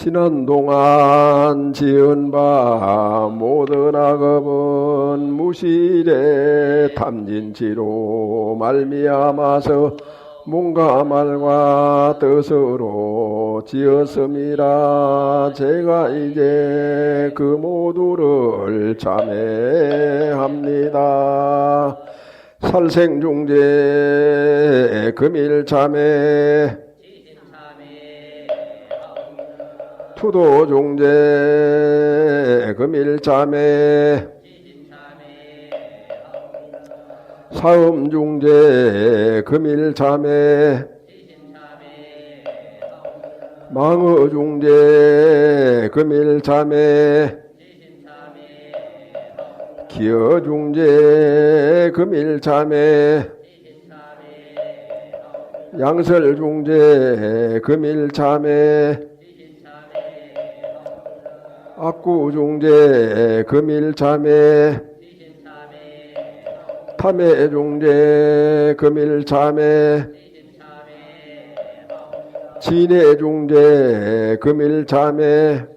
지난 동안 지은 바 모든 악업은 무실의 탐진치로 말미암아서 몸과 말과 뜻으로 지었음이라. 제가 이제 그 모두를 참회합니다. 살생중재 금일참회, 투도중재 금일참회, 사음중재 금일참회, 망어중재 금일참회, 기어중재 금일참회, 양설중재 금일참회, 악구중재 금일참회, 탐해중재 금일참회, 진해중재 금일참회,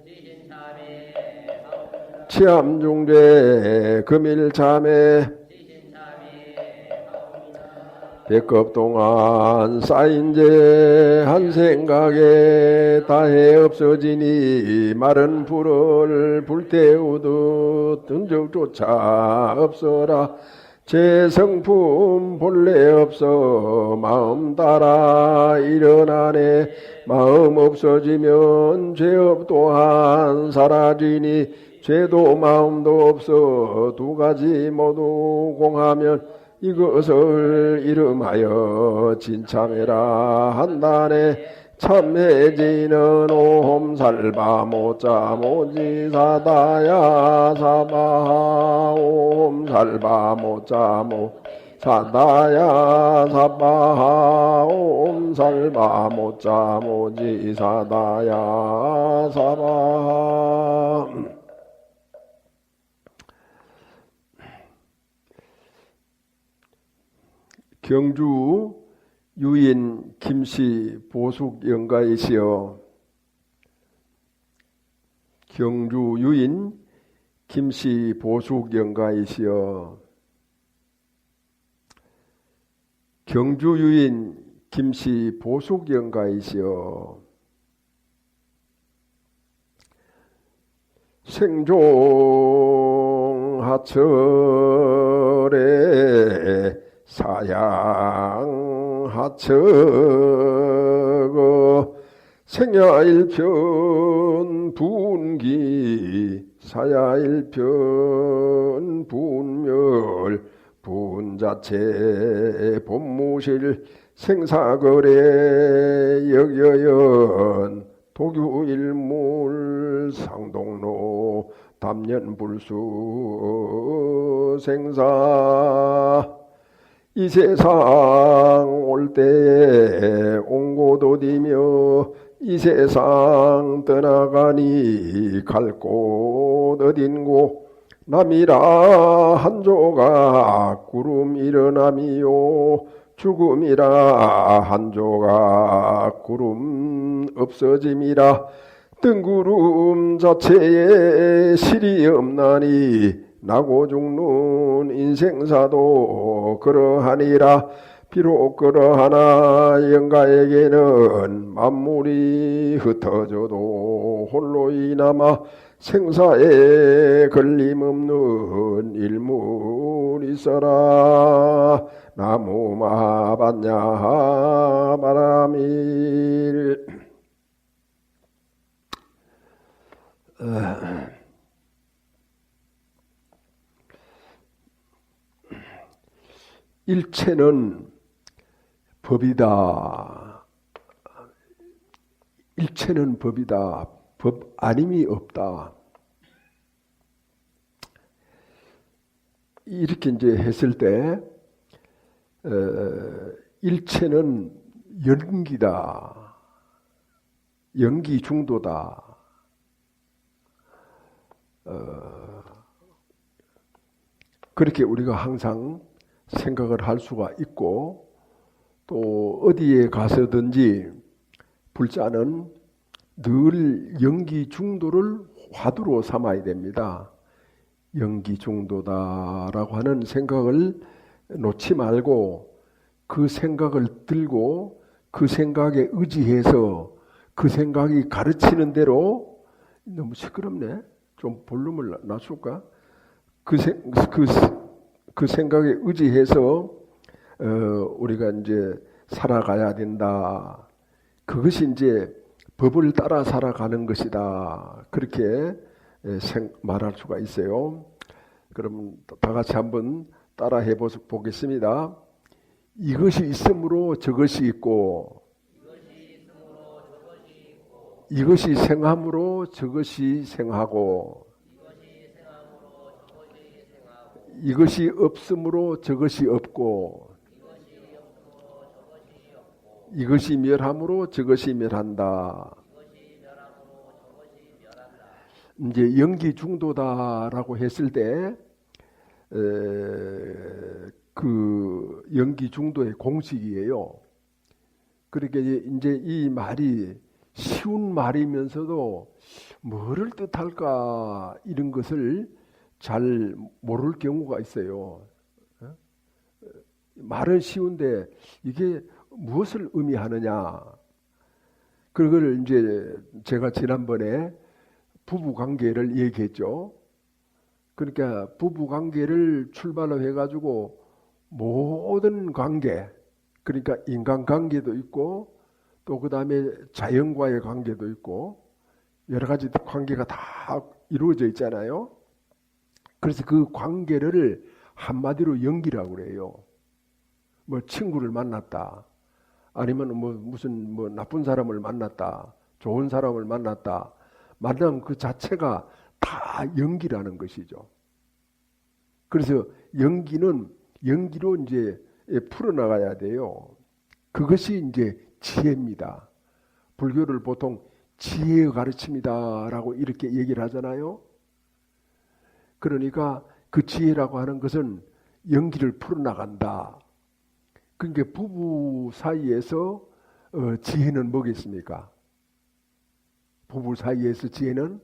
치암중재 금일참회, 백급 동안 쌓인 죄 한 생각에 다해 없어지니 마른 불을 불태우듯 흔적조차 없어라. 제 성품 본래 없어 마음 따라 일어나네. 마음 없어지면 죄업 또한 사라지니 죄도 마음도 없어 두 가지 모두 공하면 이것을 이름하여 진참회라 한다네. 참회지는 옴살바 모자 모지사다야 사바하. 옴살바 모자 모사다야 사바하. 옴살바 모자 모지사다야 사바하. 경주 유인 김씨 보숙 영가이시여. 경주 유인 김씨 보숙 영가이시여. 경주 유인 김씨 보숙 영가이시여. 생종 하철에 사양하처거 생야일편 분기 사야일편 분멸 분자체 본무실 생사거래 역여연 도규일물 상동로 담연불수 생사. 이 세상 올 때에 옹고도디며 이 세상 떠나가니 갈 곳 어딘고. 남이라 한 조각 구름 일어남이요 죽음이라 한 조각 구름 없어짐이라. 뜬구름 자체에 실이 없나니 나고 죽는 인생사도 그러하니라. 비록 그러하나 영가에게는 만물이 흩어져도 홀로 이남아 생사에 걸림없는 일물이 있어라. 나무마반야 바람일. 일체는 법이다. 일체는 법이다. 법 아님이 없다. 이렇게 이제 했을 때 일체는 연기다. 연기 중도다. 그렇게 우리가 항상 생각을 할 수가 있고, 또 어디에 가서든지 불자는 늘 연기 중도를 화두로 삼아야 됩니다. 연기 중도다라고 하는 생각을 놓지 말고 그 생각을 들고 그 생각에 의지해서 그 생각이 가르치는 대로. 너무 시끄럽네. 좀 볼륨을 낮출까? 그 생각에 의지해서 우리가 이제 살아가야 된다. 그것이 이제 법을 따라 살아가는 것이다. 그렇게 말할 수가 있어요. 그럼 다 같이 한번 따라해 보겠습니다. 이것이 있으므로 저것이 있고, 이것이 생함으로 저것이 생하고, 이것이 없으므로 저것이 없고, 이것이 멸함으로 저것이 멸한다. 이제 연기 중도다라고 했을 때, 그 연기 중도의 공식이에요. 그러니까 이제 이 말이 쉬운 말이면서도 뭐를 뜻할까 이런 것을 잘 모를 경우가 있어요. 말은 쉬운데 이게 무엇을 의미하느냐. 그걸 이제 제가 지난번에 부부 관계를 얘기했죠. 그러니까 부부 관계를 출발로 해가지고 모든 관계, 그러니까 인간관계도 있고 또 그 다음에 자연과의 관계도 있고 여러 가지 관계가 다 이루어져 있잖아요. 그래서 그 관계를 한마디로 연기라고 그래요. 뭐 친구를 만났다, 아니면 무슨 나쁜 사람을 만났다, 좋은 사람을 만났다, 만난 그 자체가 다 연기라는 것이죠. 그래서 연기는 연기로 이제 풀어나가야 돼요. 그것이 이제 지혜입니다. 불교를 보통 지혜의 가르침이다라고 이렇게 얘기를 하잖아요. 그러니까 그 지혜라고 하는 것은 연기를 풀어나간다. 그러니까 부부 사이에서 지혜는 뭐겠습니까? 부부 사이에서 지혜는,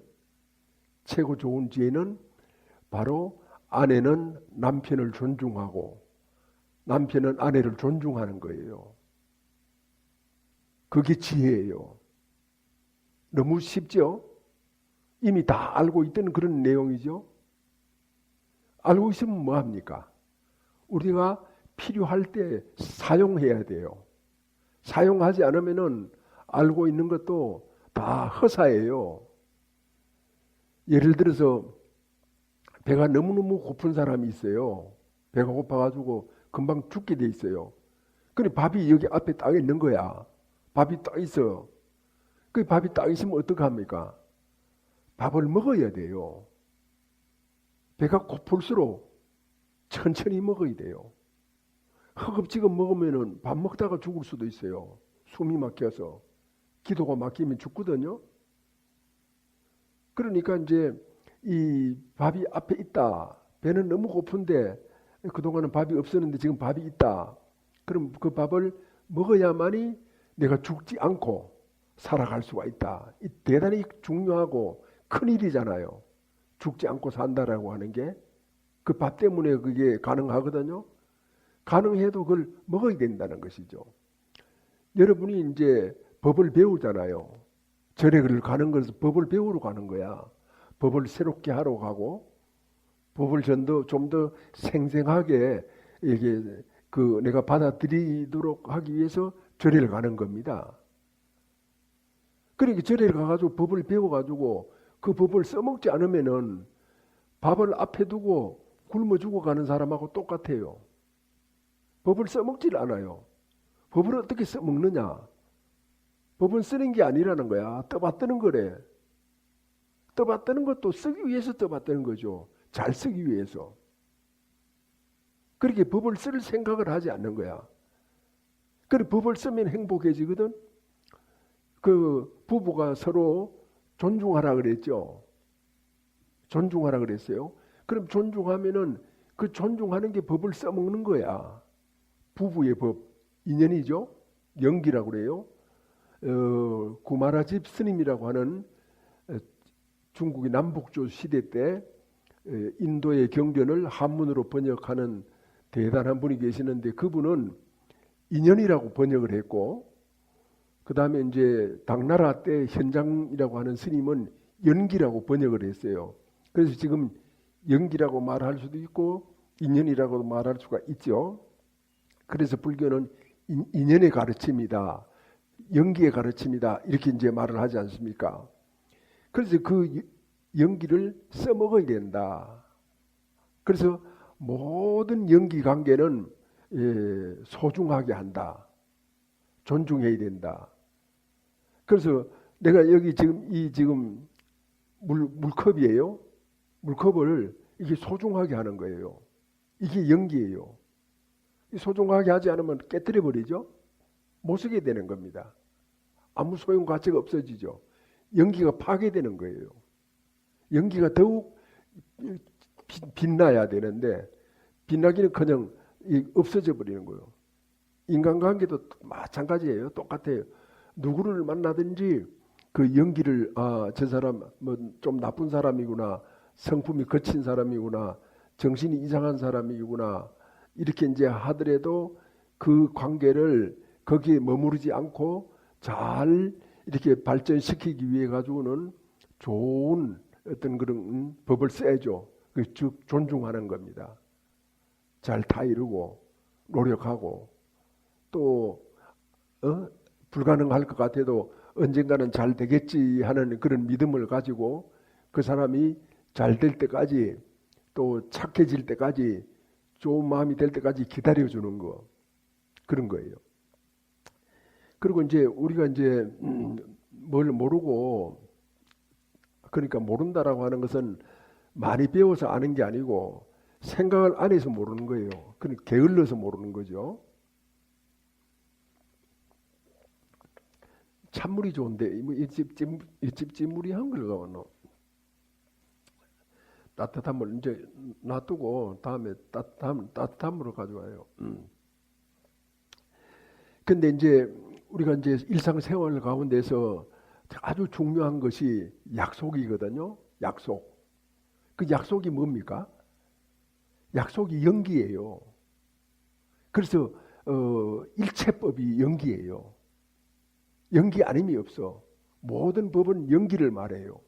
최고 좋은 지혜는 바로 아내는 남편을 존중하고 남편은 아내를 존중하는 거예요. 그게 지혜예요. 너무 쉽죠? 이미 다 알고 있던 그런 내용이죠. 알고 있으면 뭐합니까? 우리가 필요할 때 사용해야 돼요. 사용하지 않으면은 알고 있는 것도 다 허사예요. 예를 들어서 배가 너무너무 고픈 사람이 있어요. 배가 고파가지고 금방 죽게 돼 있어요. 근데 밥이 여기 앞에 딱 있는 거야. 밥이 딱 있어. 그 밥이 딱 있으면 어떡합니까? 밥을 먹어야 돼요. 배가 고플수록 천천히 먹어야 돼요. 허겁지겁 먹으면은 밥 먹다가 죽을 수도 있어요. 숨이 막혀서. 기도가 막히면 죽거든요. 그러니까 이제 이 밥이 앞에 있다. 배는 너무 고픈데 그동안은 밥이 없었는데 지금 밥이 있다. 그럼 그 밥을 먹어야만이 내가 죽지 않고 살아갈 수가 있다. 이 대단히 중요하고 큰 일이잖아요. 죽지 않고 산다라고 하는 게 그 밥 때문에 그게 가능하거든요. 가능해도 그걸 먹어야 된다는 것이죠. 여러분이 이제 법을 배우잖아요. 절에 가는 것은 법을 배우러 가는 거야. 법을 새롭게 하러 가고 법을 좀 더 생생하게 이게 내가 받아들이도록 하기 위해서 절에를 가는 겁니다. 그러니까 절에 가가지고 법을 배워가지고 그 법을 써먹지 않으면은 밥을 앞에 두고 굶어 죽어가는 사람하고 똑같아요. 법을 써먹질 않아요. 법을 어떻게 써먹느냐? 법은 쓰는 게 아니라는 거야. 떠받드는 거래. 떠받드는 것도 쓰기 위해서 떠받드는 거죠. 잘 쓰기 위해서. 그렇게 법을 쓸 생각을 하지 않는 거야. 그래 법을 쓰면 행복해지거든. 그 부부가 서로 존중하라 그랬죠. 존중하라 그랬어요. 그럼 존중하면은 그 존중하는 게 법을 써먹는 거야. 부부의 법, 인연이죠. 연기라고 그래요. 구마라집 스님이라고 하는 중국의 남북조 시대 때 인도의 경전을 한문으로 번역하는 대단한 분이 계시는데 그분은 인연이라고 번역을 했고 그 다음에 이제 당나라 때 현장이라고 하는 스님은 연기라고 번역을 했어요. 그래서 지금 연기라고 말할 수도 있고 인연이라고 말할 수가 있죠. 그래서 불교는 인연의 가르침이다, 연기의 가르침이다 이렇게 이제 말을 하지 않습니까? 그래서 그 연기를 써먹어야 된다. 그래서 모든 연기 관계는 소중하게 한다. 존중해야 된다. 그래서 내가 여기 지금 물컵이에요. 물컵을 이게 소중하게 하는 거예요. 이게 연기예요. 소중하게 하지 않으면 깨뜨려 버리죠. 못 쓰게 되는 겁니다. 아무 소용 가치가 없어지죠. 연기가 파괴되는 거예요. 연기가 더욱 빛나야 되는데 빛나기는커녕 없어져 버리는 거예요. 인간관계도 마찬가지예요. 똑같아요. 누구를 만나든지 그 연기를 저 사람 뭐 좀 나쁜 사람이구나, 성품이 거친 사람이구나, 정신이 이상한 사람이구나 이렇게 이제 하더라도 그 관계를 거기에 머무르지 않고 잘 이렇게 발전시키기 위해 가지고는 좋은 어떤 그런 법을 써야죠. 즉 존중하는 겁니다. 잘 타이르고 노력하고 또 불가능할 것 같아도 언젠가는 잘 되겠지 하는 그런 믿음을 가지고 그 사람이 잘 될 때까지 또 착해질 때까지 좋은 마음이 될 때까지 기다려주는 거 그런 거예요. 그리고 이제 우리가 이제 뭘 모르고 그러니까 모른다라고 하는 것은 많이 배워서 아는 게 아니고 생각을 안 해서 모르는 거예요. 그러니까 게을러서 모르는 거죠. 찬물이 좋은데 이집 찐물이 한 걸가 왔노. 따뜻한 물 이제 놔두고 다음에 따뜻한 물을 가져와요. 근데 이제 우리가 이제 일상생활 가운데서 아주 중요한 것이 약속이거든요. 약속. 그 약속이 뭡니까? 약속이 연기예요. 그래서 일체법이 연기예요. 연기 아님이 없어. 모든 법은 연기를 말해요.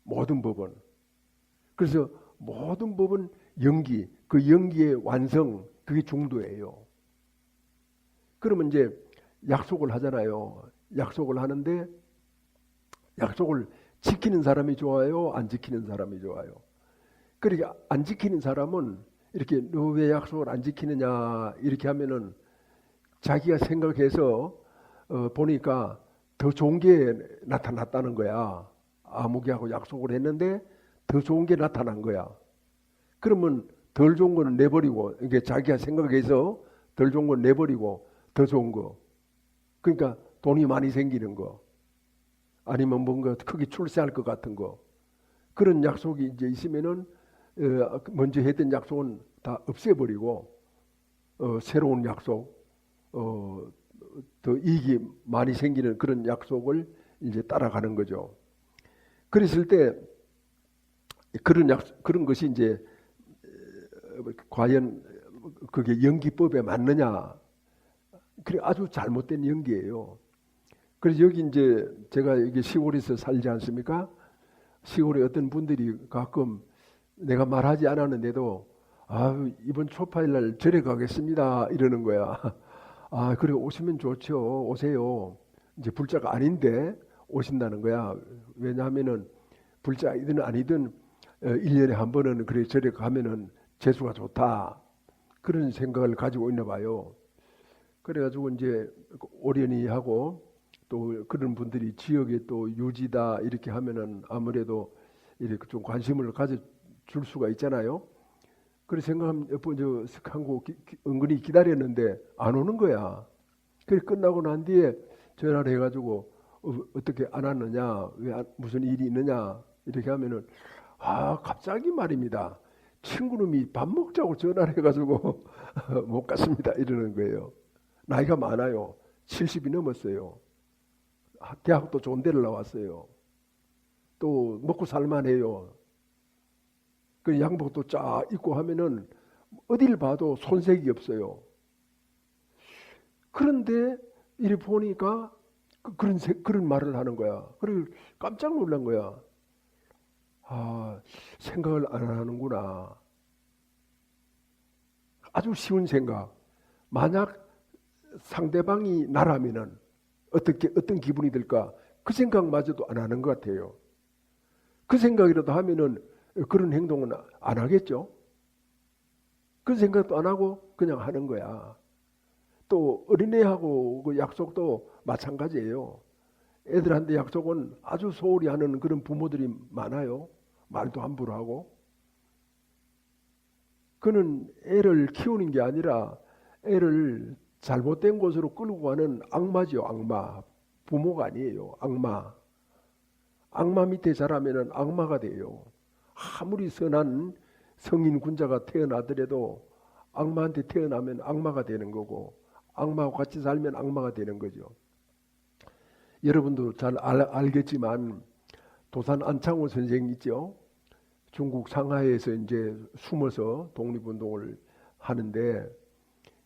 모든 법은. 그래서 모든 법은 연기, 그 연기의 완성, 그게 중도예요. 그러면 이제 약속을 하잖아요. 약속을 하는데 약속을 지키는 사람이 좋아요? 안 지키는 사람이 좋아요? 그러니까 안 지키는 사람은 이렇게 너 왜 약속을 안 지키느냐 이렇게 하면은 자기가 생각해서 보니까 더 좋은 게 나타났다는 거야. 아무개하고 약속을 했는데 더 좋은 게 나타난 거야. 그러면 덜 좋은 거는 내버리고 이게 자기가 생각해서 덜 좋은 건 내버리고 더 좋은 거. 그러니까 돈이 많이 생기는 거. 아니면 뭔가 크게 출세할 것 같은 거. 그런 약속이 이제 있으면은 먼저 했던 약속은 다 없애버리고 새로운 약속, 더 이익이 많이 생기는 그런 약속을 이제 따라가는 거죠. 그랬을 때 그런 것이 이제 과연 그게 연기법에 맞느냐? 그래 아주 잘못된 연기예요. 그래서 여기 이제 제가 여기 시골에서 살지 않습니까? 시골에 어떤 분들이 가끔 내가 말하지 않았는데도 이번 초파일 날 절에 가겠습니다 이러는 거야. 그래 오시면 좋죠. 오세요. 이제 불자가 아닌데 오신다는 거야. 왜냐하면은 불자이든 아니든 1년에 한 번은 그래 절에 가면은 재수가 좋다. 그런 생각을 가지고 있나 봐요. 그래가지고 이제 오련이 하고 또 그런 분들이 지역에 또 유지다 이렇게 하면은 아무래도 이렇게 좀 관심을 가져줄 수가 있잖아요. 그래서 생각하면 저 한국 은근히 기다렸는데 안 오는 거야. 그래 끝나고 난 뒤에 전화를 해가지고 어떻게 안 왔느냐, 왜 무슨 일이 있느냐 이렇게 하면은 갑자기 말입니다. 친구놈이 밥 먹자고 전화를 해가지고 못 갔습니다 이러는 거예요. 나이가 많아요. 70이 넘었어요. 대학도 좋은 데를 나왔어요. 또 먹고 살만해요. 그 양복도 쫙 입고 하면은 어딜 봐도 손색이 없어요. 그런데 이리 보니까 그런 말을 하는 거야. 그리고 깜짝 놀란 거야. 아, 생각을 안 하는구나. 아주 쉬운 생각. 만약 상대방이 나라면은 어떤 기분이 들까? 그 생각마저도 안 하는 것 같아요. 그 생각이라도 하면은 그런 행동은 안 하겠죠. 그 생각도 안 하고 그냥 하는 거야. 또 어린애하고 그 약속도 마찬가지예요. 애들한테 약속은 아주 소홀히 하는 그런 부모들이 많아요. 말도 함부로 하고. 그는 애를 키우는 게 아니라 애를 잘못된 곳으로 끌고 가는 악마죠. 악마. 부모가 아니에요. 악마. 악마 밑에 자라면 악마가 돼요. 아무리 선한 성인 군자가 태어나더라도 악마한테 태어나면 악마가 되는 거고, 악마하고 같이 살면 악마가 되는 거죠. 여러분도 잘 알겠지만 도산 안창호 선생 있죠. 중국 상하이에서 이제 숨어서 독립운동을 하는데,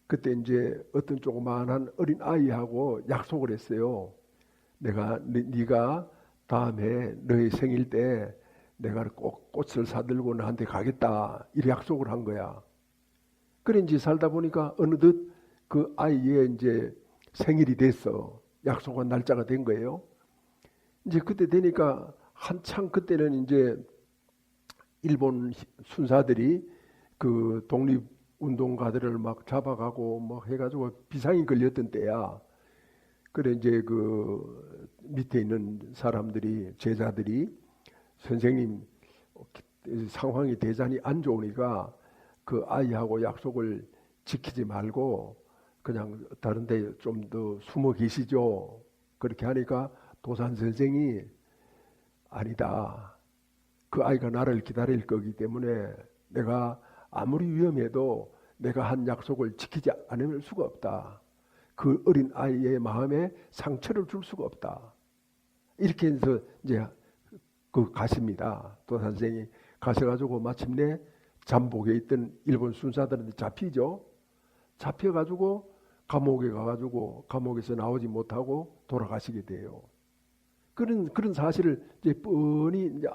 그때 이제 어떤 조그마한 어린 아이하고 약속을 했어요. 네가 다음에 너의 생일 때 내가 꼭 꽃을 사들고 너한테 가겠다. 이렇게 약속을 한 거야. 그런지 살다 보니까 어느덧 그 아이의 이제 생일이 됐어. 약속한 날짜가 된 거예요. 이제 그때 되니까 한창 그때는 이제 일본 순사들이 그 독립운동가들을 막 잡아가고 뭐 해가지고 비상이 걸렸던 때야. 그래 이제 그 밑에 있는 사람들이, 제자들이 선생님 상황이 대단히 안 좋으니까 그 아이하고 약속을 지키지 말고 그냥 다른 데 좀 더 숨어 계시죠. 그렇게 하니까 도산 선생이 아니다. 그 아이가 나를 기다릴 거기 때문에 내가 아무리 위험해도 내가 한 약속을 지키지 않을 수가 없다. 그 어린 아이의 마음에 상처를 줄 수가 없다. 이렇게 해서 이제 그 가십니다. 도산 선생이 가셔가지고 마침내 잠복에 있던 일본 순사들한테 잡히죠. 잡혀가지고 감옥에 가가지고 감옥에서 나오지 못하고 돌아가시게 돼요. 그런 사실을 이제 뻔히 이제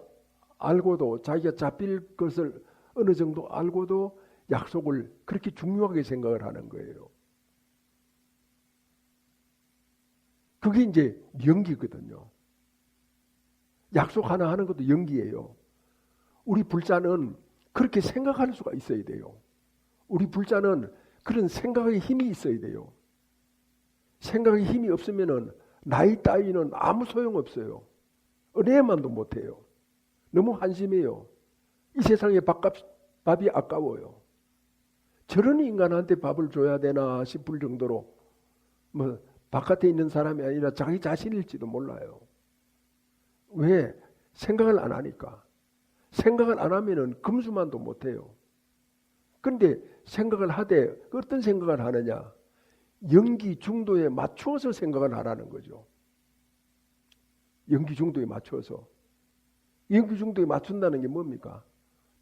알고도, 자기가 잡힐 것을 어느 정도 알고도 약속을 그렇게 중요하게 생각을 하는 거예요. 그게 이제 연기거든요. 약속 하나 하는 것도 연기예요. 우리 불자는 그렇게 생각할 수가 있어야 돼요. 우리 불자는 그런 생각의 힘이 있어야 돼요. 생각의 힘이 없으면은 나이 따위는 아무 소용없어요. 은혜만도 못해요. 너무 한심해요. 이 세상에 밥이 아까워요. 저런 인간한테 밥을 줘야 되나 싶을 정도로 뭐 바깥에 있는 사람이 아니라 자기 자신일지도 몰라요. 왜? 생각을 안 하니까. 생각을 안 하면은 금수만도 못해요. 그런데 생각을 하되 어떤 생각을 하느냐? 연기 중도에 맞추어서 생각을 하라는 거죠. 연기 중도에 맞춰서. 연기 중도에 맞춘다는 게 뭡니까?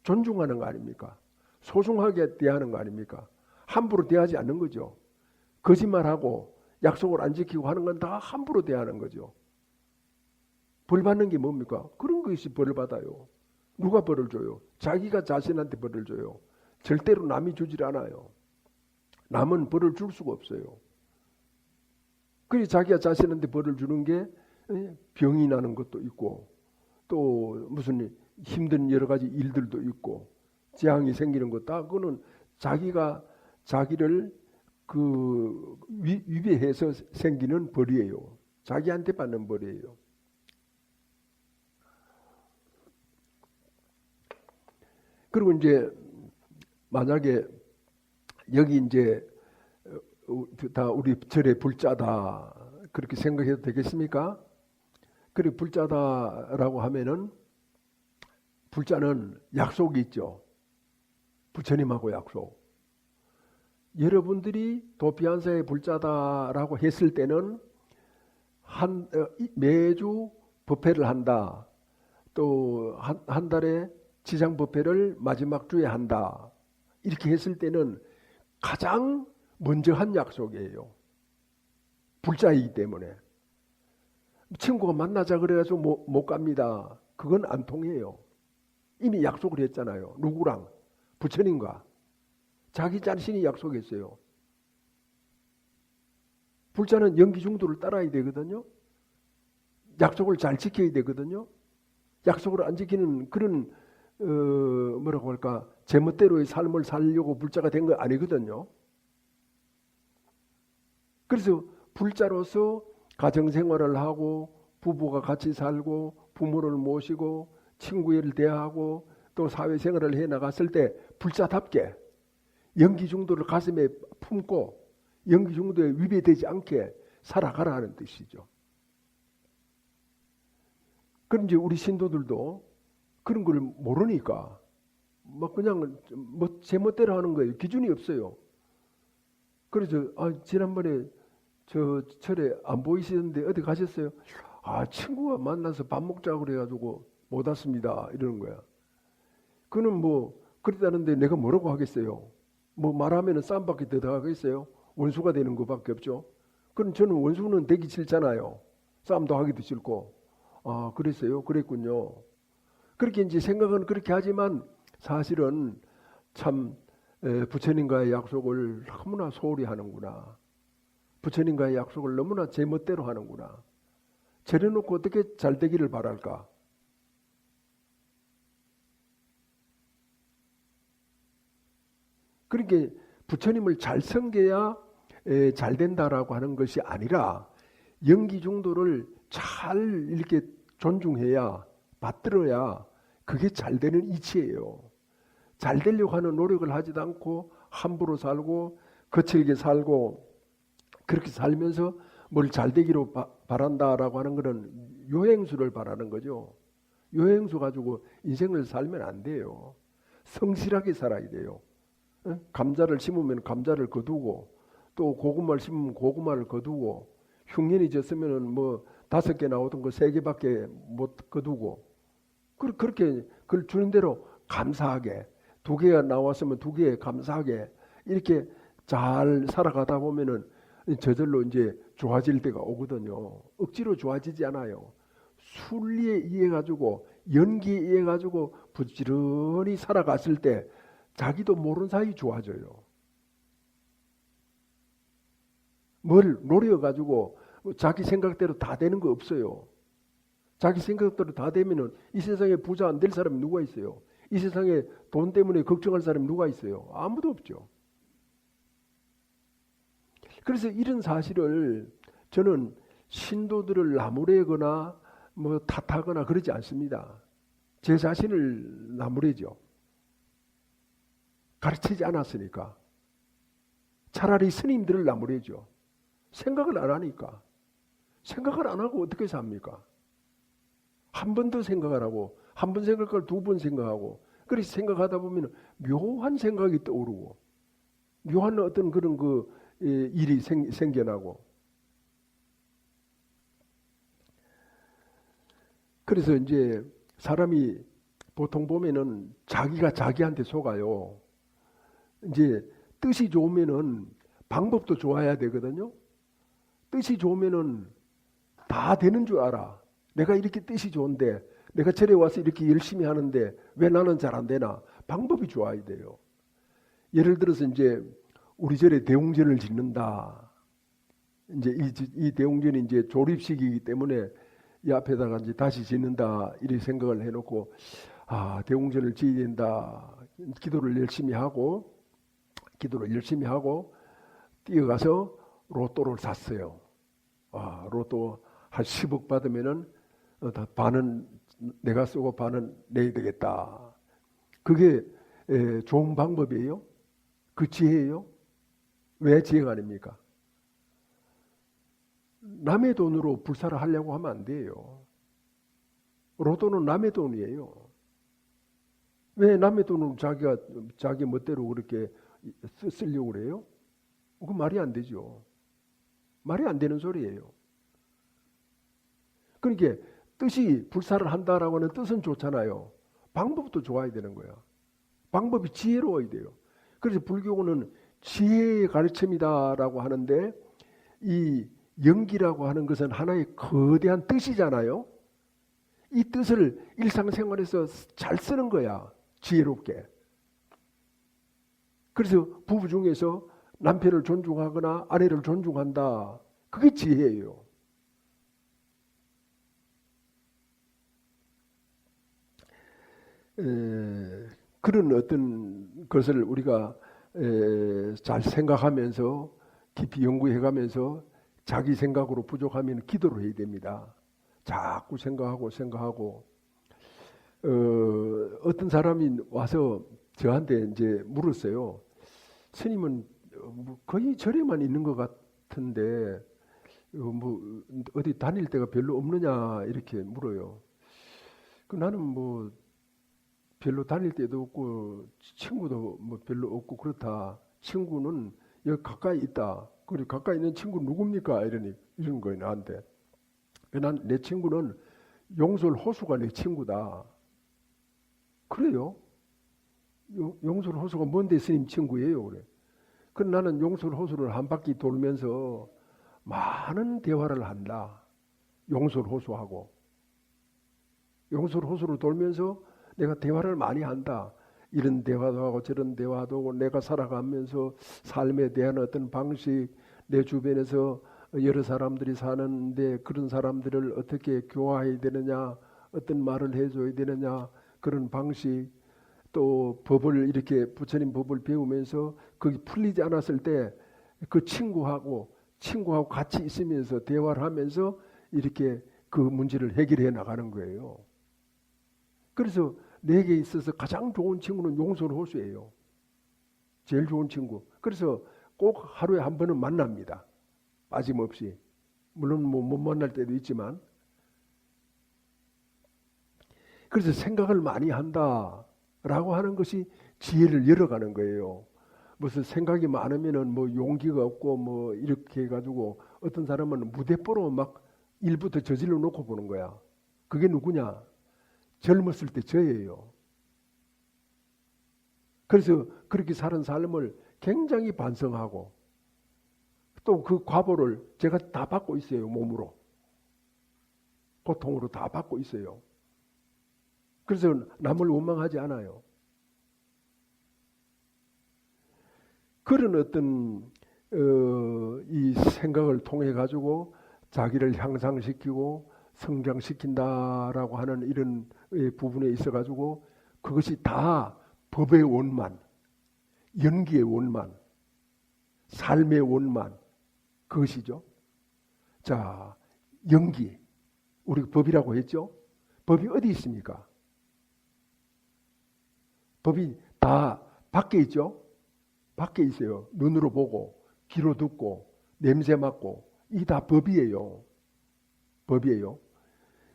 존중하는 거 아닙니까? 소중하게 대하는 거 아닙니까? 함부로 대하지 않는 거죠. 거짓말하고 약속을 안 지키고 하는 건 다 함부로 대하는 거죠. 벌 받는 게 뭡니까? 그런 것이 벌을 받아요. 누가 벌을 줘요? 자기가 자신한테 벌을 줘요. 절대로 남이 주질 않아요. 남은 벌을 줄 수가 없어요. 그래서 자기가 자신한테 벌을 주는 게 병이 나는 것도 있고, 또 무슨 힘든 여러 가지 일들도 있고, 재앙이 생기는 것 다 그거는 자기가 자기를 그 위배해서 생기는 벌이에요. 자기한테 받는 벌이에요. 그리고 이제 만약에 여기 이제 다 우리 절의 불자다 그렇게 생각해도 되겠습니까? 그리고 불자다라고 하면은 불자는 약속이 있죠. 부처님하고 약속. 여러분들이 도피한사의 불자다라고 했을 때는 매주 법회를 한다. 또 한 달에 지상 법회를 마지막 주에 한다. 이렇게 했을 때는 가장 먼저 한 약속이에요. 불자이기 때문에. 친구가 만나자 그래가지고 못 갑니다. 그건 안 통해요. 이미 약속을 했잖아요. 누구랑? 부처님과. 자기 자신이 약속했어요. 불자는 연기중도를 따라야 되거든요. 약속을 잘 지켜야 되거든요. 약속을 안 지키는 그런 뭐라고 할까 제멋대로의 삶을 살려고 불자가 된 거 아니거든요. 그래서 불자로서 가정생활을 하고 부부가 같이 살고 부모를 모시고 친구를 대하고 또 사회생활을 해나갔을 때 불자답게 연기중도를 가슴에 품고 연기중도에 위배되지 않게 살아가라 하는 뜻이죠. 그럼 이제 우리 신도들도 그런 걸 모르니까 막 그냥 뭐 제멋대로 하는 거예요. 기준이 없어요. 그래서 지난번에 저 철에 안 보이시는데 어디 가셨어요? 친구가 만나서 밥 먹자고 그래가지고 못 왔습니다. 이러는 거야. 그는 뭐 그랬다는데 내가 뭐라고 하겠어요? 뭐 말하면 싸움밖에 더 하겠어요? 원수가 되는 것밖에 없죠. 그럼 저는 원수는 되기 싫잖아요. 싸움도 하기도 싫고. 그랬어요? 그랬군요. 그렇게 이제 생각은 그렇게 하지만 사실은 참 부처님과의 약속을 너무나 소홀히 하는구나. 부처님과의 약속을 너무나 제멋대로 하는구나. 저래놓고 어떻게 잘 되기를 바랄까. 그러니까 부처님을 잘 섬겨야 잘 된다라고 하는 것이 아니라 연기중도를 잘 이렇게 존중해야 받들어야 그게 잘 되는 이치예요. 잘 되려고 하는 노력을 하지도 않고 함부로 살고 거칠게 살고 그렇게 살면서 뭘 잘 되기로 바란다라고 하는 것은 요행수를 바라는 거죠. 요행수 가지고 인생을 살면 안 돼요. 성실하게 살아야 돼요. 감자를 심으면 감자를 거두고 또 고구마를 심으면 고구마를 거두고 흉년이 졌으면 뭐 5개 나오던 거 3개밖에 못 거두고 그렇게 그걸 주는 대로 감사하게 2개가 나왔으면 2개 감사하게 이렇게 잘 살아가다 보면은 저절로 이제 좋아질 때가 오거든요. 억지로 좋아지지 않아요. 순리에 의해 가지고 연기에 의해 가지고 부지런히 살아갔을 때 자기도 모르는 사이 좋아져요. 뭘 노려가지고 자기 생각대로 다 되는 거 없어요. 자기 생각대로 다 되면은 이 세상에 부자 안 될 사람이 누가 있어요? 이 세상에 돈 때문에 걱정할 사람이 누가 있어요? 아무도 없죠. 그래서 이런 사실을 저는 신도들을 나무래거나 뭐 탓하거나 그러지 않습니다. 제 자신을 나무래죠. 가르치지 않았으니까. 차라리 스님들을 나무래죠. 생각을 안 하니까. 생각을 안 하고 어떻게 삽니까? 한 번 더 생각을 하고 한 번 생각을 2번 생각하고 그래서 생각하다 보면 묘한 생각이 떠오르고 묘한 어떤 그런 일이 생겨나고 그래서 이제 사람이 보통 보면은 자기가 자기한테 속아요. 이제 뜻이 좋으면은 방법도 좋아야 되거든요. 뜻이 좋으면은 다 되는 줄 알아. 내가 이렇게 뜻이 좋은데 내가 절에 와서 이렇게 열심히 하는데 왜 나는 잘 안 되나? 방법이 좋아야 돼요. 예를 들어서 이제 우리 절에 대웅전을 짓는다. 이제 이 대웅전이 이제 조립식이기 때문에 이 앞에다가 이제 다시 짓는다 이렇게 생각을 해놓고 대웅전을 지어야 된다. 기도를 열심히 하고 뛰어가서 로또를 샀어요. 로또 한 10억 받으면은 반은 내가 쓰고 반은 내야 되겠다. 그게 좋은 방법이에요? 그 지혜예요? 왜 지혜가 아닙니까? 남의 돈으로 불사를 하려고 하면 안 돼요. 로또는 남의 돈이에요. 왜 남의 돈으로 자기 멋대로 그렇게 쓰려고 그래요? 그 말이 안 되죠. 말이 안 되는 소리예요. 그러니까 뜻이 불사를 한다라고 하는 뜻은 좋잖아요. 방법도 좋아야 되는 거야. 방법이 지혜로워야 돼요. 그래서 불교는 지혜의 가르침이다라고 하는데 이 연기라고 하는 것은 하나의 거대한 뜻이잖아요. 이 뜻을 일상생활에서 잘 쓰는 거야. 지혜롭게. 그래서 부부 중에서 남편을 존중하거나 아내를 존중한다. 그게 지혜예요. 그런 어떤 것을 우리가 잘 생각하면서 깊이 연구해가면서 자기 생각으로 부족하면 기도를 해야 됩니다. 자꾸 생각하고 어떤 사람이 와서 저한테 이제 물었어요. 스님은 거의 절에만 있는 것 같은데 뭐 어디 다닐 데가 별로 없느냐 이렇게 물어요. 나는 별로 다닐 데도 없고 친구도 별로 없고 그렇다. 친구는 여기 가까이 있다. 그리고 가까이 있는 친구 누굽니까? 이러는 거예요 나한테. 내 친구는 용솔 호수가 내 친구다. 그래요? 용솔 호수가 뭔데 스님 친구예요? 그래. 그럼 나는 용솔 호수를 한 바퀴 돌면서 많은 대화를 한다. 용솔 호수하고. 용솔 호수를 돌면서 내가 대화를 많이 한다. 이런 대화도 하고 저런 대화도 하고 내가 살아가면서 삶에 대한 어떤 방식, 내 주변에서 여러 사람들이 사는데 그런 사람들을 어떻게 교화해야 되느냐, 어떤 말을 해줘야 되느냐, 그런 방식, 또 법을 이렇게 부처님 법을 배우면서 그게 풀리지 않았을 때 그 친구하고 같이 있으면서 대화를 하면서 이렇게 그 문제를 해결해 나가는 거예요. 그래서 내게 있어서 가장 좋은 친구는 용솔 호수예요. 제일 좋은 친구. 그래서 꼭 하루에 한 번은 만납니다. 빠짐없이. 물론 못 만날 때도 있지만. 그래서 생각을 많이 한다라고 하는 것이 지혜를 열어가는 거예요. 무슨 생각이 많으면은 용기가 없고 이렇게 해가지고 어떤 사람은 무대뽀로 막 일부터 저질러 놓고 보는 거야. 그게 누구냐? 젊었을 때 저예요. 그래서 그렇게 사는 삶을 굉장히 반성하고 또 그 과보를 제가 다 받고 있어요. 몸으로. 고통으로 다 받고 있어요. 그래서 남을 원망하지 않아요. 그런 어떤 이 생각을 통해 가지고 자기를 향상시키고 성장시킨다라고 하는 이런 부분에 있어 가지고 그것이 다 법의 원만, 연기의 원만, 삶의 원만 그것이죠. 자, 연기. 우리 법이라고 했죠. 법이 어디 있습니까? 법이 다 밖에 있죠. 밖에 있어요. 눈으로 보고 귀로 듣고 냄새 맡고 이게 다 법이에요. 법이에요.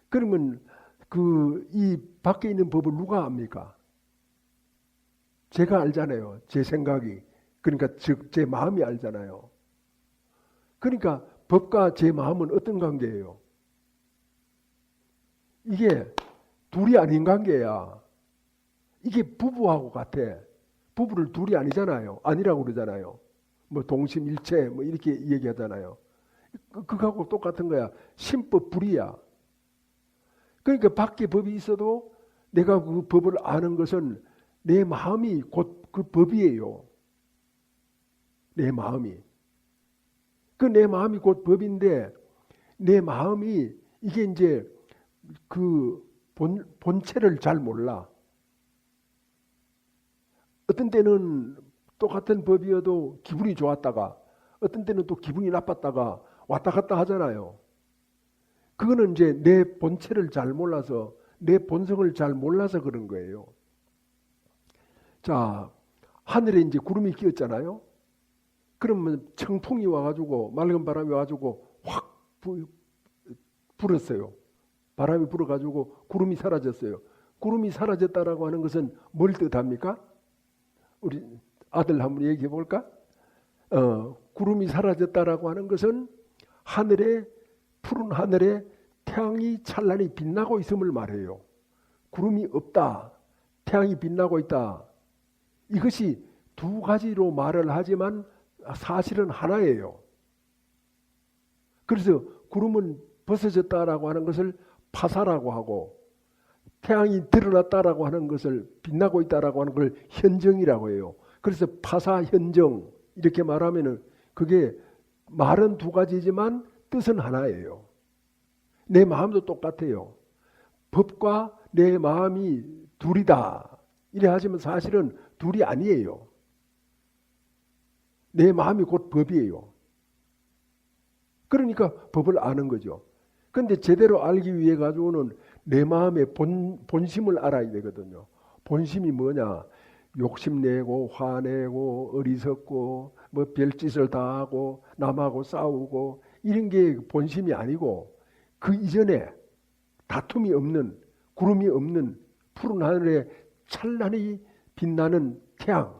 그러면 이 밖에 있는 법을 누가 압니까? 제가 알잖아요. 제 생각이. 그러니까 즉 제 마음이 알잖아요. 그러니까 법과 제 마음은 어떤 관계예요? 이게 둘이 아닌 관계야. 이게 부부하고 같아. 부부를 둘이 아니잖아요. 아니라고 그러잖아요. 동심일체 이렇게 얘기하잖아요. 그거하고 똑같은 거야. 신법 불이야. 그러니까 밖에 법이 있어도 내가 그 법을 아는 것은 내 마음이 곧 그 법이에요. 내 마음이. 그 내 마음이 곧 법인데 내 마음이 이게 이제 그 본체를 잘 몰라. 어떤 때는 똑같은 법이어도 기분이 좋았다가 어떤 때는 또 기분이 나빴다가 왔다 갔다 하잖아요. 그거는 이제 내 본체를 잘 몰라서 내 본성을 잘 몰라서 그런 거예요. 자, 하늘에 이제 구름이 끼었잖아요. 그러면 청풍이 와가지고 맑은 바람이 와가지고 확 불었어요. 바람이 불어가지고 구름이 사라졌어요. 구름이 사라졌다라고 하는 것은 뭘 뜻합니까? 우리 아들 한번 얘기해 볼까? 구름이 사라졌다라고 하는 것은 하늘에, 푸른 하늘에 태양이 찬란히 빛나고 있음을 말해요. 구름이 없다, 태양이 빛나고 있다. 이것이 두 가지로 말을 하지만 사실은 하나예요. 그래서 구름은 벗어졌다라고 하는 것을 파사라고 하고, 태양이 드러났다라고 하는 것을, 빛나고 있다라고 하는 걸 현정이라고 해요. 그래서 파사 현정 이렇게 말하면은 그게 말은 두 가지지만 뜻은 하나예요. 내 마음도 똑같아요. 법과 내 마음이 둘이다 이래 하지만 사실은 둘이 아니에요. 내 마음이 곧 법이에요. 그러니까 법을 아는 거죠. 그런데 제대로 알기 위해 가지고는 내 마음의 본심을 알아야 되거든요. 본심이 뭐냐? 욕심내고 화내고 어리석고 뭐 별짓을 다 하고 남하고 싸우고 이런 게 본심이 아니고, 그 이전에 다툼이 없는, 구름이 없는 푸른 하늘에 찬란히 빛나는 태양,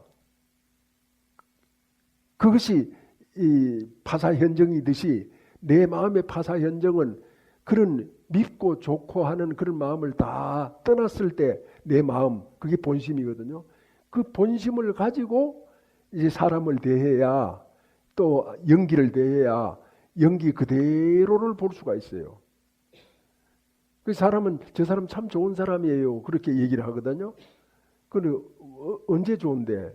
그것이 이 파사현정이듯이 내 마음의 파사현정은 그런 밉고 좋고 하는 그런 마음을 다 떠났을 때 내 마음, 그게 본심이거든요. 그 본심을 가지고 이제 사람을 대해야, 또 연기를 대해야 연기 그대로를 볼 수가 있어요. 그 사람은 저 사람 참 좋은 사람이에요, 그렇게 얘기를 하거든요. 그래 언제 좋은데?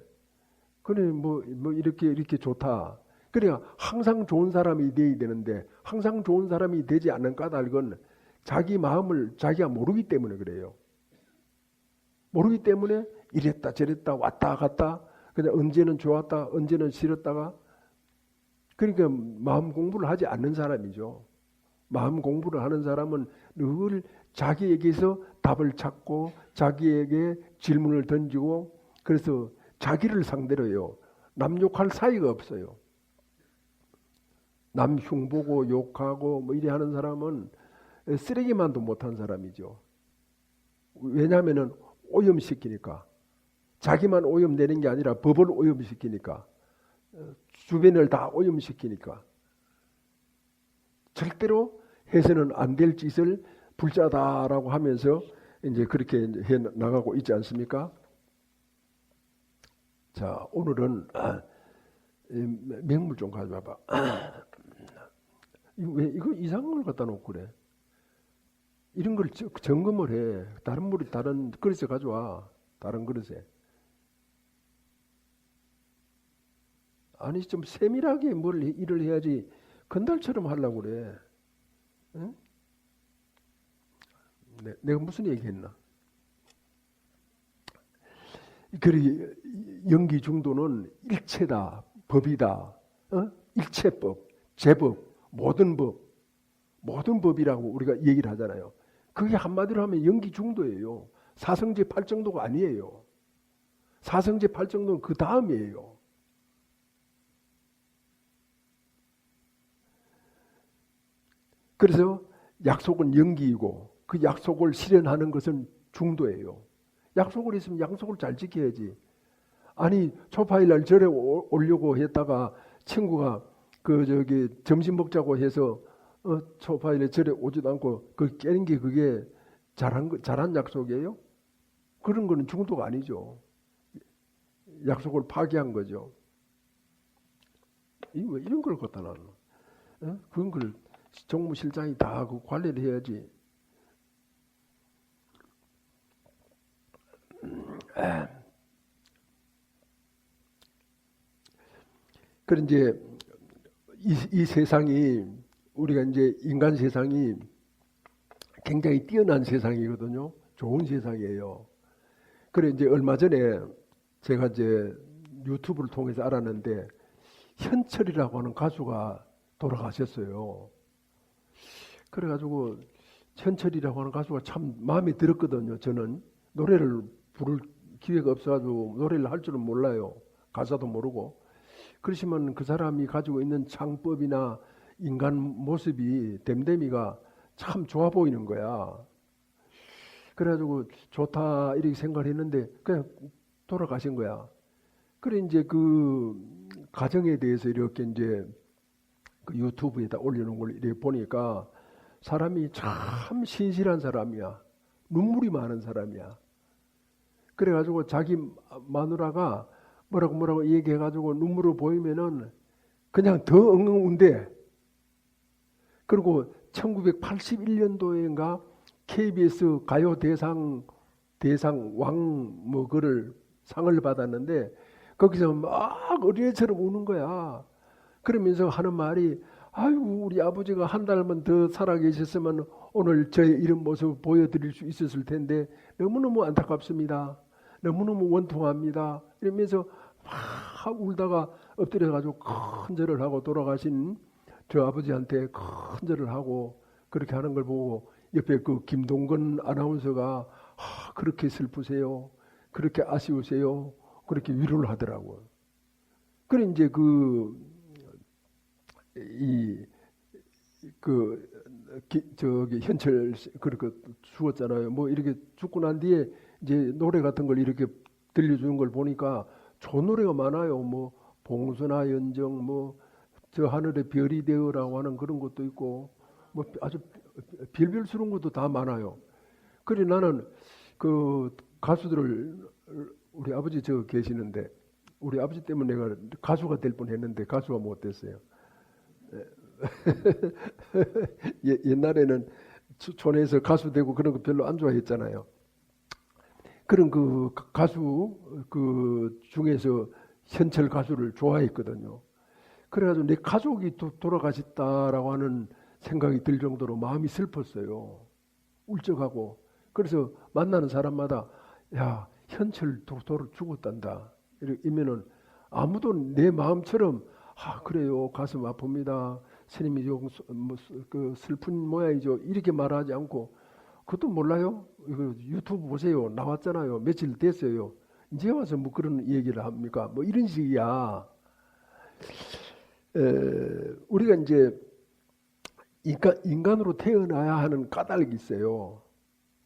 그래 뭐 이렇게 좋다. 그러니까 항상 좋은 사람이 돼야 되는데 항상 좋은 사람이 되지 않는 까닭은 자기 마음을 자기가 모르기 때문에 그래요. 모르기 때문에 이랬다 저랬다 왔다 갔다, 그냥 언제는 좋았다 언제는 싫었다가, 그러니까 마음 공부를 하지 않는 사람이죠. 마음 공부를 하는 사람은 늘 자기에게서 답을 찾고 자기에게 질문을 던지고, 그래서 자기를 상대로 해요. 남 욕할 사이가 없어요. 남 흉보고 욕하고 뭐 이래 하는 사람은 쓰레기만도 못한 사람이죠. 왜냐하면 오염시키니까. 자기만 오염되는 게 아니라 법을 오염시키니까. 주변을 다 오염시키니까. 절대로 해서는 안 될 짓을 불자다라고 하면서 이제 그렇게 해 나가고 있지 않습니까? 자, 오늘은 맹물 좀 가져와봐. 왜 이거 이상한 걸 갖다 놓고 그래? 이런 걸 점검을 해. 다른 물이 다른 그릇에 가져와. 다른 그릇에. 아니 좀 세밀하게 뭘 일을 해야지 건달처럼 하려고 그래. 응? 내가 무슨 얘기했나? 그리 연기 중도는 일체다, 법이다, 일체법, 제법, 모든 법이라고 우리가 얘기를 하잖아요. 그게 한마디로 하면 연기 중도예요. 사성제 8정도가 아니에요. 사성제 8정도는 그 다음이에요. 그래서 약속은 연기이고 그 약속을 실현하는 것은 중도예요. 약속을 했으면 약속을 잘 지켜야지. 아니 초파일날 절에 오려고 했다가 친구가 점심 먹자고 해서 초파일에 절에 오지도 않고 그 깨는 게 그게 잘한 약속이에요? 그런 거는 중도가 아니죠. 약속을 파기한 거죠. 왜 이런 걸 갖다 놔? 그런 걸 정무실장이 다 그 관리를 해야지. 그런 이제 이 세상이, 우리가 이제 인간 세상이 굉장히 뛰어난 세상이거든요. 좋은 세상이에요. 그래 이제 얼마 전에 제가 이제 유튜브를 통해서 알았는데 현철이라고 하는 가수가 돌아가셨어요. 그래가지고 현철이라고 하는 가수가 참 마음에 들었거든요. 저는 노래를 부를 기회가 없어가지고 노래를 할 줄은 몰라요. 가사도 모르고. 그러시면 그 사람이 가지고 있는 창법이나 인간 모습이 댐댐이가 참 좋아 보이는 거야. 그래가지고 좋다 이렇게 생각을 했는데 그냥 돌아가신 거야. 그래 이제 그 가정에 대해서 이렇게 이제 그 유튜브에다 올려놓은 걸 이렇게 보니까 사람이 참 신실한 사람이야. 눈물이 많은 사람이야. 그래가지고 자기 마누라가 뭐라고 얘기해가지고 눈물을 보이면은 그냥 더 엉엉 운대. 그리고 1981년도인가 KBS 가요 대상 왕 그를 상을 받았는데 거기서 막 어린애처럼 우는 거야. 그러면서 하는 말이 아이고 우리 아버지가 한 달만 더 살아계셨으면 오늘 저의 이런 모습을 보여드릴 수 있었을 텐데 너무너무 안타깝습니다. 너무너무 원통합니다. 이러면서 막 울다가 엎드려가지고 큰 절을 하고 돌아가신 저 아버지한테 큰 절을 하고 그렇게 하는 걸 보고 옆에 그 김동건 아나운서가 그렇게 슬프세요. 그렇게 아쉬우세요. 그렇게 위로를 하더라고요. 그래 이제 저기 현철 그렇게 죽었잖아요. 뭐 이렇게 죽고 난 뒤에 이제 노래 같은 걸 이렇게 들려주는 걸 보니까 좋은 노래가 많아요. 뭐 봉선화 연정 뭐 저 하늘의 별이 되어라고 하는 그런 것도 있고 뭐 아주 별별스러운 것도 다 많아요. 그래 나는 그 가수들을 우리 아버지 저 계시는데 우리 아버지 때문에 내가 가수가 될 뻔했는데 가수가 못 됐어요. 옛날에는 촌에서 가수 되고 그런 거 별로 안 좋아했잖아요. 그런 그 가수 그 중에서 현철 가수를 좋아했거든요. 그래가지고 내 가족이 돌아가셨다라고 하는 생각이 들 정도로 마음이 슬펐어요. 울적하고. 그래서 만나는 사람마다 야 현철 죽었단다. 이러면은 아무도 내 마음처럼 그래요 가슴 아픕니다. 스님이 그 슬픈 모양이죠. 이렇게 말하지 않고 그것도 몰라요. 이거 유튜브 보세요. 나왔잖아요. 며칠 됐어요. 이제 와서 뭐 그런 얘기를 합니까? 뭐 이런 식이야. 우리가 이제 인간으로 태어나야 하는 까닭이 있어요.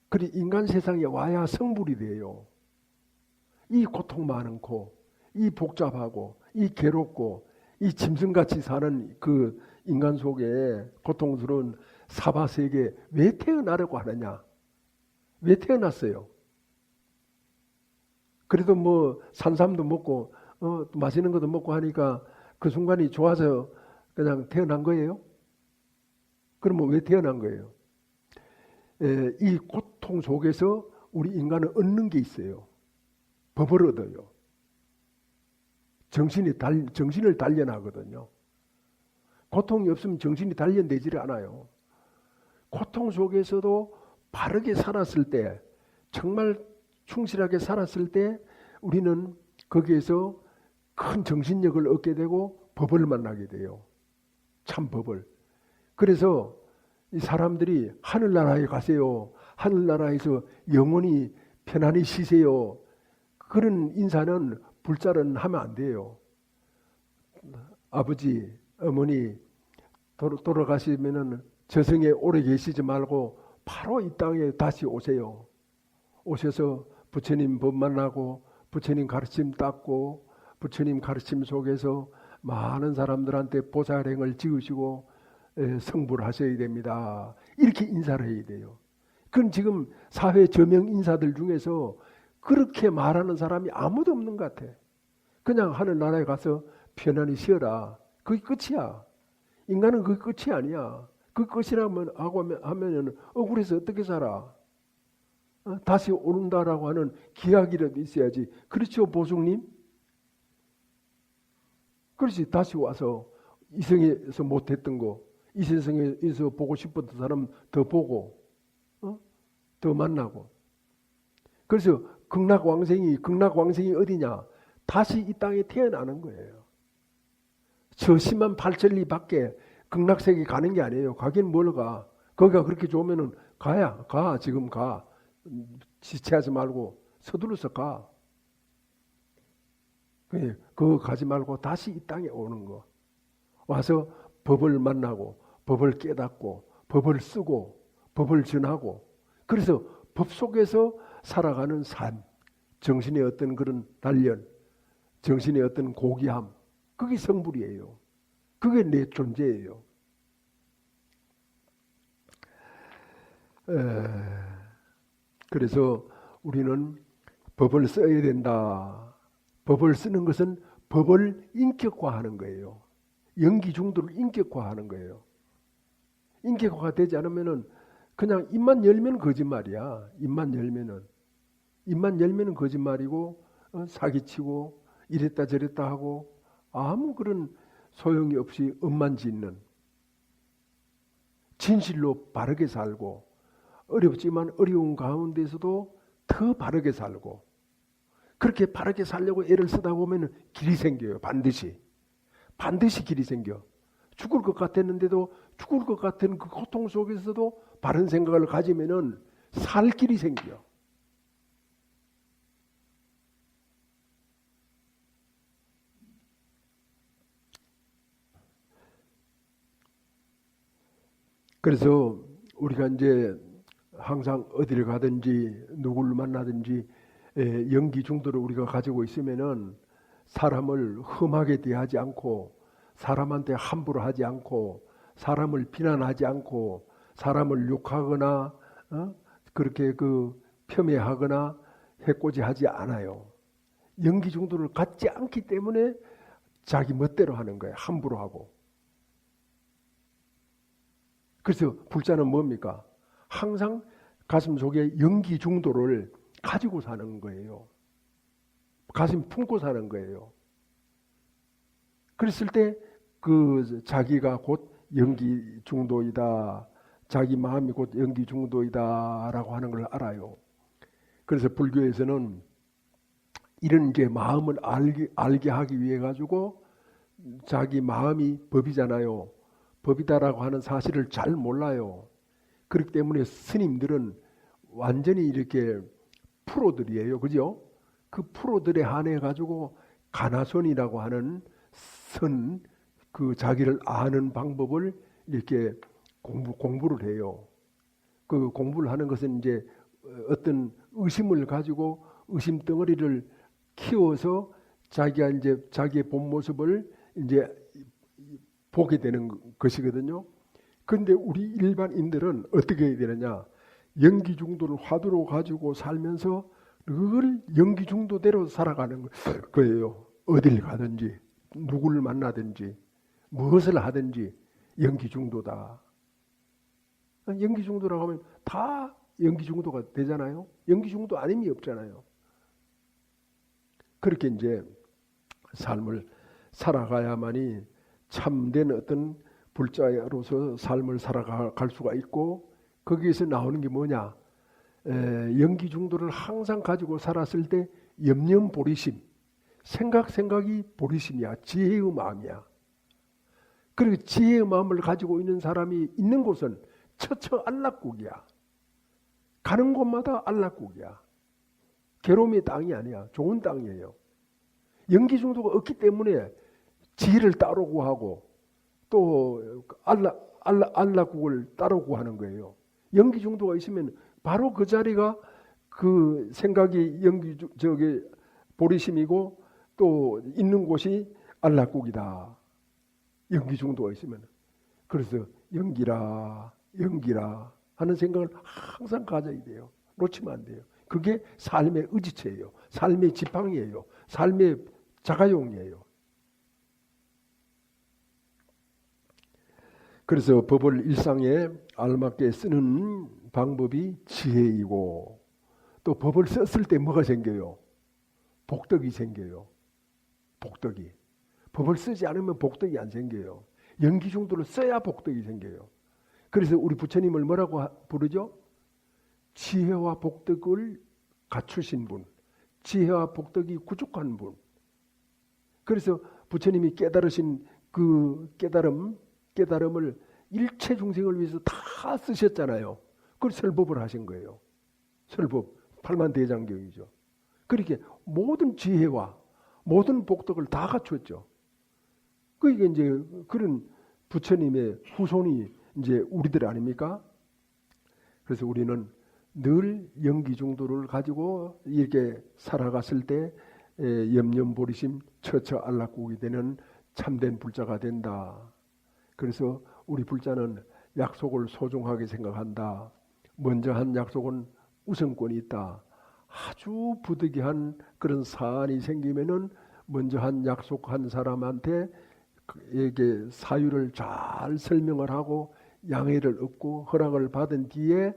그리 인간 세상에 와야 성불이 돼요. 이 고통 많고, 이 복잡하고, 이 괴롭고, 이 짐승같이 사는 그 인간 속에 고통스러운 사바세계 왜 태어나려고 하느냐? 왜 태어났어요? 그래도 뭐 산삼도 먹고 맛있는 것도 먹고 하니까 그 순간이 좋아서 그냥 태어난 거예요? 그러면 왜 태어난 거예요? 이 고통 속에서 우리 인간은 얻는 게 있어요. 법을 얻어요. 정신을 단련하거든요. 고통이 없으면 정신이 단련되지를 않아요. 고통 속에서도 바르게 살았을 때, 정말 충실하게 살았을 때 우리는 거기에서 큰 정신력을 얻게 되고 법을 만나게 돼요. 참 법을. 그래서 이 사람들이 하늘나라에 가세요. 하늘나라에서 영원히 편안히 쉬세요. 그런 인사는 불자는 하면 안 돼요. 아버지, 어머니 돌아가시면은 저승에 오래 계시지 말고 바로 이 땅에 다시 오세요. 오셔서 부처님 법 만나고 부처님 가르침 닦고 부처님 가르침 속에서 많은 사람들한테 보살행을 지으시고 성불하셔야 됩니다. 이렇게 인사를 해야 돼요. 그건 지금 사회 저명 인사들 중에서 그렇게 말하는 사람이 아무도 없는 것 같아. 그냥 하늘나라에 가서 편안히 쉬어라. 그게 끝이야. 인간은 그게 끝이 아니야. 그 끝이라면 하면 억울해서 어떻게 살아? 다시 오른다라고 하는 기약이라도 있어야지. 그렇죠, 보숙님? 그렇지. 다시 와서 이성에서 못했던 거, 이 세상에서 보고 싶었던 사람 더 보고, 더 만나고. 그래서 극락왕생이 어디냐? 다시 이 땅에 태어나는 거예요. 저 10만 8천리 밖에 극락세계 가는 게 아니에요. 가긴 뭘 가? 거기가 그렇게 좋으면은 가. 지금 가. 지체하지 말고 서둘러서 가. 그거 가지 말고 다시 이 땅에 오는 거. 와서 법을 만나고 법을 깨닫고 법을 쓰고 법을 전하고 그래서 법 속에서 살아가는 삶, 정신의 어떤 그런 단련, 정신의 어떤 고귀함 그게 성불이에요. 그게 내 존재예요. 그래서 우리는 법을 써야 된다. 법을 쓰는 것은 법을 인격화하는 거예요. 연기 중도를 인격화하는 거예요. 인격화가 되지 않으면은 그냥 입만 열면 거짓말이야. 입만 열면은 거짓말이고 사기치고 이랬다 저랬다 하고 아무 그런 소용이 없이 엄만 짓는, 진실로 바르게 살고 어렵지만 어려운 가운데서도 더 바르게 살고, 그렇게 바르게 살려고 애를 쓰다 보면 길이 생겨요. 반드시 길이 생겨. 죽을 것 같았는데도 죽을 것 같은 그 고통 속에서도 바른 생각을 가지면은 살 길이 생겨. 그래서 우리가 이제 항상 어디를 가든지 누구를 만나든지 연기 중도를 우리가 가지고 있으면은 사람을 험하게 대하지 않고, 사람한테 함부로 하지 않고, 사람을 비난하지 않고, 사람을 욕하거나 그렇게 폄훼하거나 해코지하지 않아요. 연기 중도를 갖지 않기 때문에 자기 멋대로 하는 거예요. 함부로 하고. 그래서 불자는 뭡니까? 항상 가슴 속에 연기 중도를 가지고 사는 거예요. 가슴 품고 사는 거예요. 그랬을 때 자기가 곧 연기 중도이다, 자기 마음이 곧 연기 중도이다 라고 하는 걸 알아요. 그래서 불교에서는 이런 이제 마음을 알게 하기 위해 가지고, 자기 마음이 법이잖아요. 법이다라고 하는 사실을 잘 몰라요. 그렇기 때문에 스님들은 완전히 이렇게 프로들이에요. 그죠? 그 프로들에 한해 가지고 가나선이라고 하는 자기를 아는 방법을 이렇게 공부를 해요. 그 공부를 하는 것은 이제 어떤 의심을 가지고 의심 덩어리를 키워서 자기가 이제 자기의 본 모습을 이제 보게 되는 것이거든요. 그런데 우리 일반인들은 어떻게 해야 되느냐? 연기 중도를 화두로 가지고 살면서 늘 연기 중도대로 살아가는 거예요. 어딜 가든지 누구를 만나든지 무엇을 하든지 연기 중도다. 연기 중도라고 하면 다 연기 중도가 되잖아요. 연기 중도 아님이 없잖아요. 그렇게 이제 삶을 살아가야만이 참된 어떤 불자로서 삶을 살아갈 수가 있고, 거기에서 나오는 게 뭐냐? 연기 중도를 항상 가지고 살았을 때 염념보리심, 생각이 보리심이야. 지혜의 마음이야. 그리고 지혜의 마음을 가지고 있는 사람이 있는 곳은 처처 안락국이야. 가는 곳마다 안락국이야. 괴로움의 땅이 아니야. 좋은 땅이에요. 연기 중도가 없기 때문에 지혜를 따르고 하고 또 안락국을 따르고 하는 거예요. 연기 중도가 있으면 바로 그 자리가 그 생각이 보리심이고 또 있는 곳이 안락국이다. 연기 중도가 있으면. 그래서 연기라 하는 생각을 항상 가져야 돼요. 놓치면 안 돼요. 그게 삶의 의지체예요. 삶의 지팡이예요. 삶의 자가용이에요. 그래서 법을 일상에 알맞게 쓰는 방법이 지혜이고, 또 법을 썼을 때 뭐가 생겨요? 복덕이 생겨요. 복덕이. 법을 쓰지 않으면 복덕이 안 생겨요. 연기 중도를 써야 복덕이 생겨요. 그래서 우리 부처님을 뭐라고 부르죠? 지혜와 복덕을 갖추신 분, 지혜와 복덕이 구축한 분. 그래서 부처님이 깨달으신 그 깨달음을 일체 중생을 위해서 다 쓰셨잖아요. 그걸 설법을 하신 거예요. 설법, 팔만대장경이죠. 그렇게 모든 지혜와 모든 복덕을 다 갖췄죠. 그게 이제 그런 부처님의 후손이 이제 우리들 아닙니까? 그래서 우리는 늘 연기 중도를 가지고 이렇게 살아갔을 때 염념보리심 처처 안락국이 되는 참된 불자가 된다. 그래서 우리 불자는 약속을 소중하게 생각한다. 먼저 한 약속은 우선권이 있다. 아주 부득이한 그런 사안이 생기면은 먼저 한 약속한 사람한테 에게 사유를 잘 설명을 하고 양해를 얻고 허락을 받은 뒤에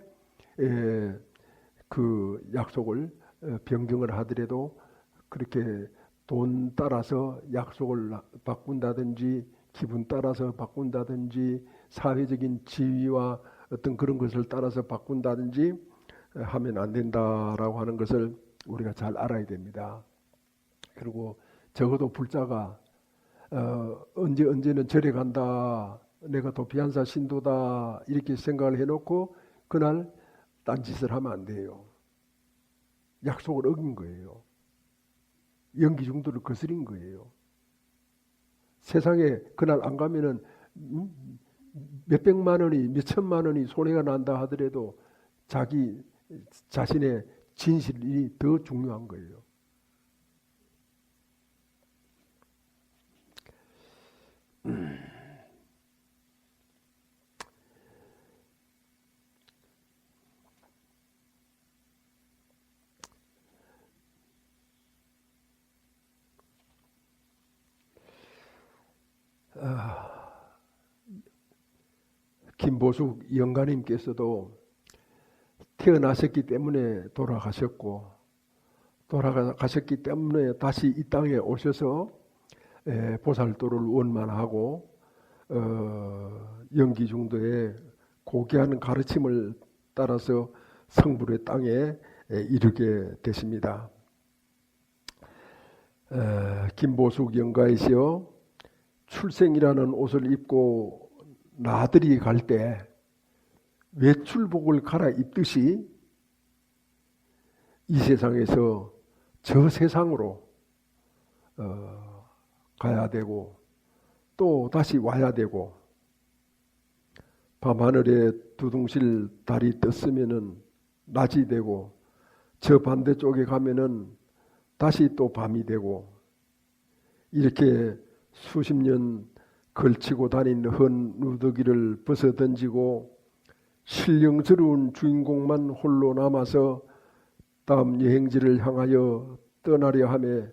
그 약속을 변경을 하더라도 그렇게 돈 따라서 약속을 바꾼다든지 기분 따라서 바꾼다든지 사회적인 지위와 어떤 그런 것을 따라서 바꾼다든지 하면 안 된다라고 하는 것을 우리가 잘 알아야 됩니다. 그리고 적어도 불자가 언제는 절에 간다, 내가 도피한사 신도다 이렇게 생각을 해놓고 그날 딴짓을 하면 안 돼요. 약속을 어긴 거예요. 연기중도를 거스린 거예요. 세상에 그날 안 가면은 몇백만 원이 몇천만 원이 손해가 난다 하더라도 자기 자신의 진실이 더 중요한 거예요. 김보숙 영가님께서도 태어나셨기 때문에 돌아가셨고 돌아가셨기 때문에 다시 이 땅에 오셔서 보살도를 원만하고 영기중도의 고귀한 가르침을 따라서 성불의 땅에 이르게 되십니다. 김보숙 영가이시여, 출생이라는 옷을 입고 나들이 갈 때 외출복을 갈아입듯이 이 세상에서 저 세상으로 가야 되고 또 다시 와야 되고, 밤하늘에 두둥실 달이 떴으면은 낮이 되고 저 반대쪽에 가면은 다시 또 밤이 되고, 이렇게 수십 년 걸치고 다닌 헌 누더기를 벗어던지고 신령스러운 주인공만 홀로 남아서 다음 여행지를 향하여 떠나려 하며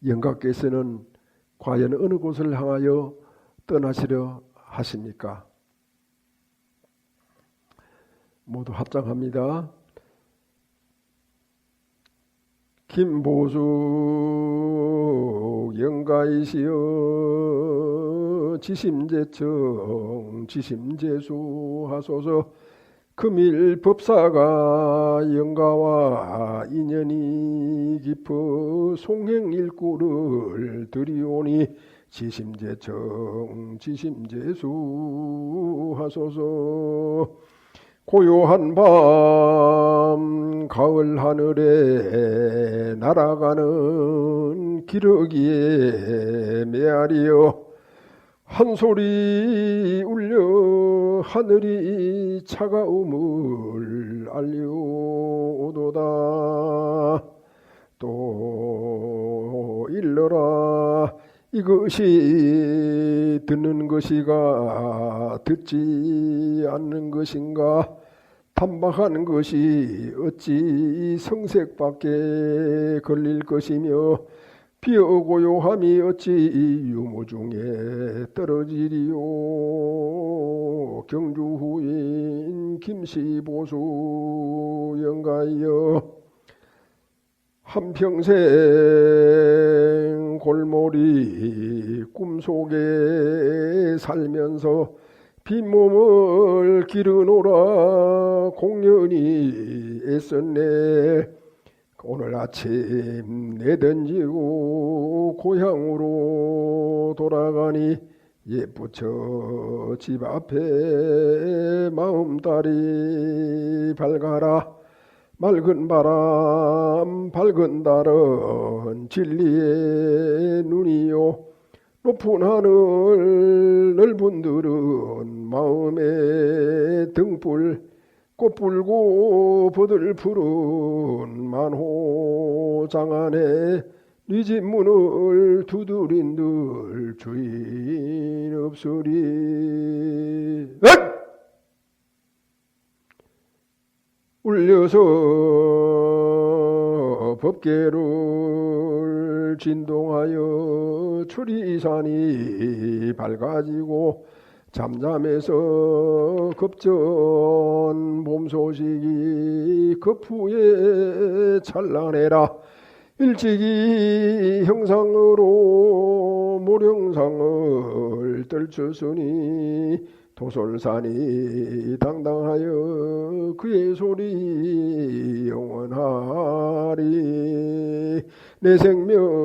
영가께서는 과연 어느 곳을 향하여 떠나시려 하십니까? 모두 합장합니다. 김보숙 영가이시여, 지심제청 지심제수하소서. 금일 법사가 영가와 인연이 깊어 송행일구를 드리오니 지심제청 지심제수하소서. 고요한 밤 가을 하늘에 날아가는 기러기의 메아리여, 한 소리 울려 하늘이 차가움을 알려오도다. 또 일러라, 이것이 듣는 것이가 듣지 않는 것인가? 단박한 것이 어찌 성색밖에 걸릴 것이며, 비어고요함이 어찌 유무 중에 떨어지리요. 경주후인 김씨보수 영가이여, 한평생 골몰이 꿈속에 살면서 빈몸을 기르노라 공연히 애썼네. 오늘 아침 내던지고 고향으로 돌아가니 예쁘처 집 앞에 마음달이 밝아라. 맑은 바람 밝은 달은 진리의 눈이요, 높은 하늘 넓은 들은 마음의 등불, 꽃불고 버들 푸른 만호장 안에 네 집 문을 두드린들 주인 없으리. 울려서 법계를 진동하여 추리산이 밝아지고 잠잠해서 급전 봄 소식이 급후에 찬란해라. 일찍이 형상으로 모령상을 떨쳤으니 도솔산이 당당하여 그의 소리 영원하리. 내 생명